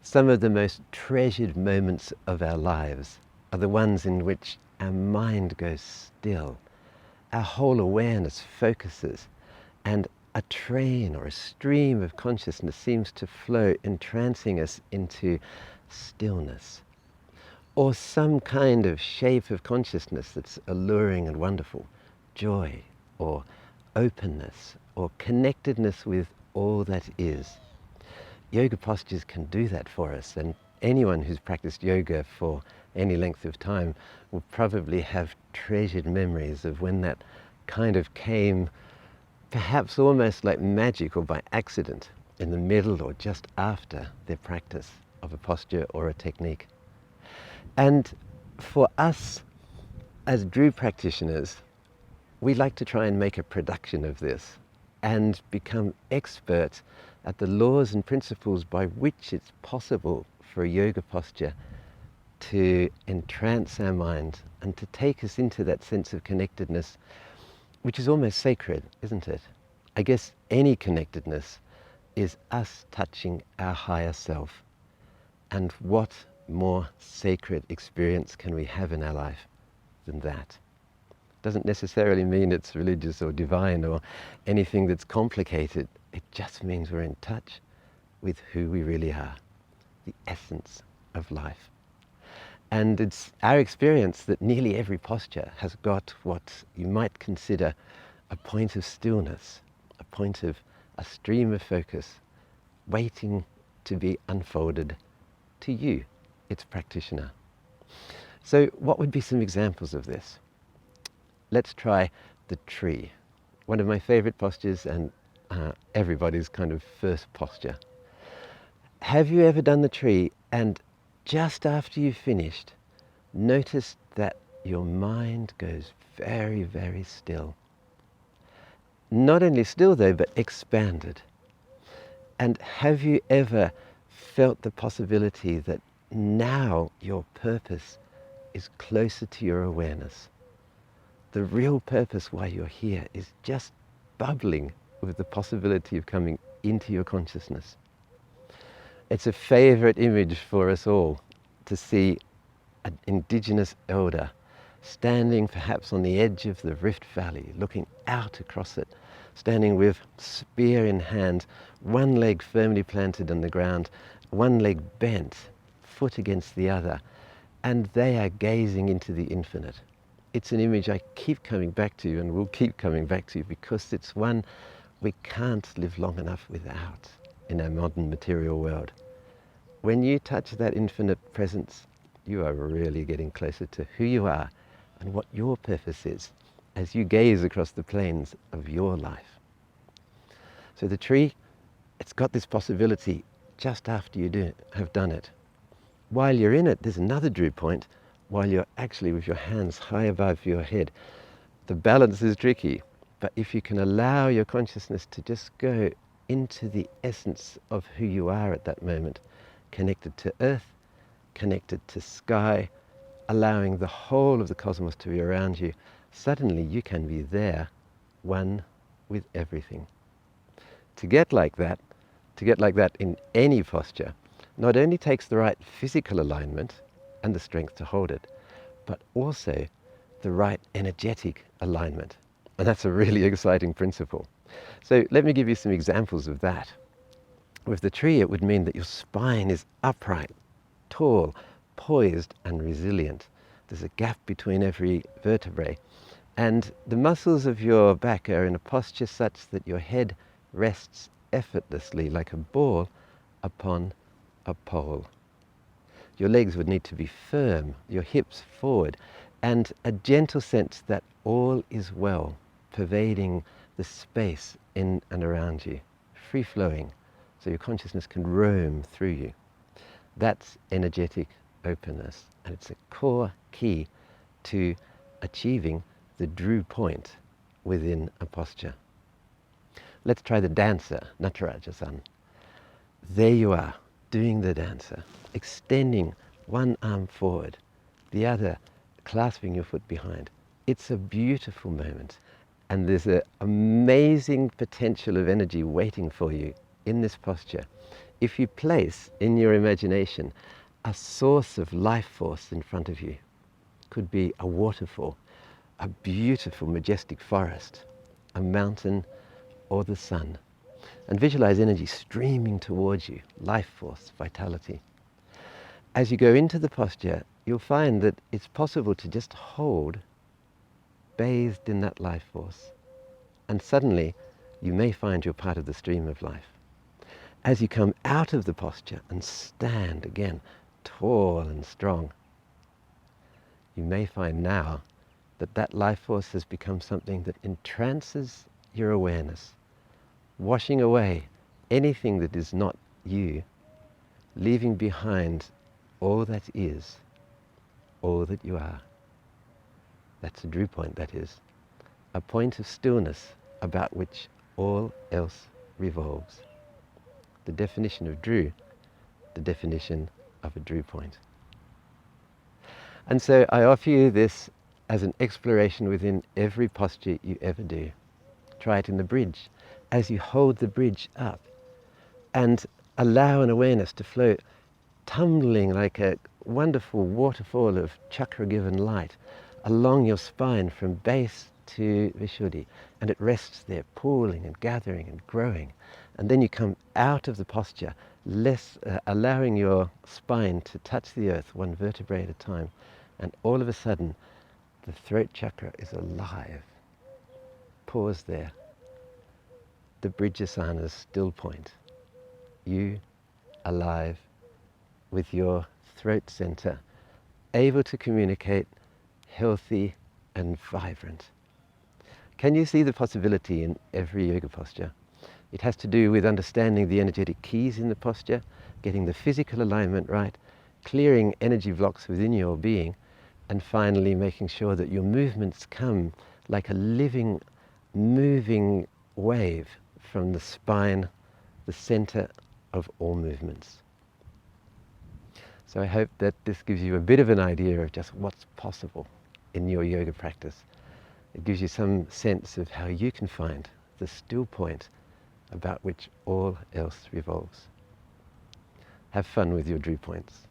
Some of the most treasured moments of our lives are the ones in which our mind goes still, our whole awareness focuses, and a train or a stream of consciousness seems to flow, entrancing us into stillness, or some kind of shape of consciousness that's alluring and wonderful, joy or openness or connectedness with all that is. Yoga postures can do that for us, and anyone who's practiced yoga for any length of time will probably have treasured memories of when that kind of came, perhaps almost like magic or by accident, in the middle or just after their practice of a posture or a technique. And for us as Drew practitioners, we like to try and make a production of this and become experts at the laws and principles by which it's possible for a yoga posture to entrance our mind and to take us into that sense of connectedness, which is almost sacred, isn't it? I guess any connectedness is us touching our higher self. And what more sacred experience can we have in our life than that? Doesn't necessarily mean it's religious or divine or anything that's complicated. It just means we're in touch with who we really are, the essence of life. And it's our experience that nearly every posture has got what you might consider a point of stillness, a point of a stream of focus, waiting to be unfolded to you, its practitioner. So what would be some examples of this? Let's try the tree, one of my favorite postures and everybody's kind of first posture. Have you ever done the tree and just after you've finished, noticed that your mind goes very, very still? Not only still though, but expanded. And have you ever felt the possibility that now your purpose is closer to your awareness? The real purpose why you're here is just bubbling with the possibility of coming into your consciousness. It's a favorite image for us all to see an indigenous elder standing perhaps on the edge of the Rift Valley, looking out across it, standing with spear in hand, one leg firmly planted on the ground, one leg bent, foot against the other, and they are gazing into the infinite. It's an image I keep coming back to and will keep coming back to because it's one we can't live long enough without in our modern material world. When you touch that infinite presence, you are really getting closer to who you are and what your purpose is as you gaze across the plains of your life. So the tree, it's got this possibility just after you have done it. While you're in it, there's another Drew point, while you're actually with your hands high above your head. The balance is tricky, but if you can allow your consciousness to just go into the essence of who you are at that moment, connected to earth, connected to sky, allowing the whole of the cosmos to be around you, suddenly you can be there, one with everything. To get like that in any posture, not only takes the right physical alignment and the strength to hold it, but also the right energetic alignment. And that's a really exciting principle. So let me give you some examples of that. With the tree, it would mean that your spine is upright, tall, poised, and resilient. There's a gap between every vertebrae. And the muscles of your back are in a posture such that your head rests effortlessly like a ball upon a pole. Your legs would need to be firm, your hips forward, and a gentle sense that all is well, pervading the space in and around you, free-flowing, so your consciousness can roam through you. That's energetic openness, and it's a core key to achieving the Drew point within a posture. Let's try the dancer, Nataraja-san. There you are, doing the dancer, extending one arm forward, the other clasping your foot behind. It's a beautiful moment, and there's an amazing potential of energy waiting for you in this posture if you place in your imagination a source of life force in front of you, could be a waterfall, a beautiful, majestic forest, a mountain, or the sun, and visualize energy streaming towards you, life force, vitality. As you go into the posture, you'll find that it's possible to just hold, bathed in that life force, and suddenly you may find you're part of the stream of life. As you come out of the posture and stand again, tall and strong, you may find now that that life force has become something that entrances your awareness, washing away anything that is not you, leaving behind all that is, all that you are. That's a Drew point, that is. A point of stillness about which all else revolves. The definition of Drew, the definition of a Drew point. And so I offer you this as an exploration within every posture you ever do. Try it in the bridge, as you hold the bridge up and allow an awareness to flow, tumbling like a wonderful waterfall of chakra-given light along your spine from base to Vishuddhi, and it rests there, pooling and gathering and growing. And then you come out of the posture, allowing your spine to touch the earth one vertebrae at a time, and all of a sudden the throat chakra is alive. Pause there. The Bridgesana's still point. You, alive, with your throat center, able to communicate, healthy and vibrant. Can you see the possibility in every yoga posture? It has to do with understanding the energetic keys in the posture, getting the physical alignment right, clearing energy blocks within your being, and finally making sure that your movements come like a living, moving wave from the spine, the center of all movements. So I hope that this gives you a bit of an idea of just what's possible in your yoga practice. It gives you some sense of how you can find the still point about which all else revolves. Have fun with your Drew points.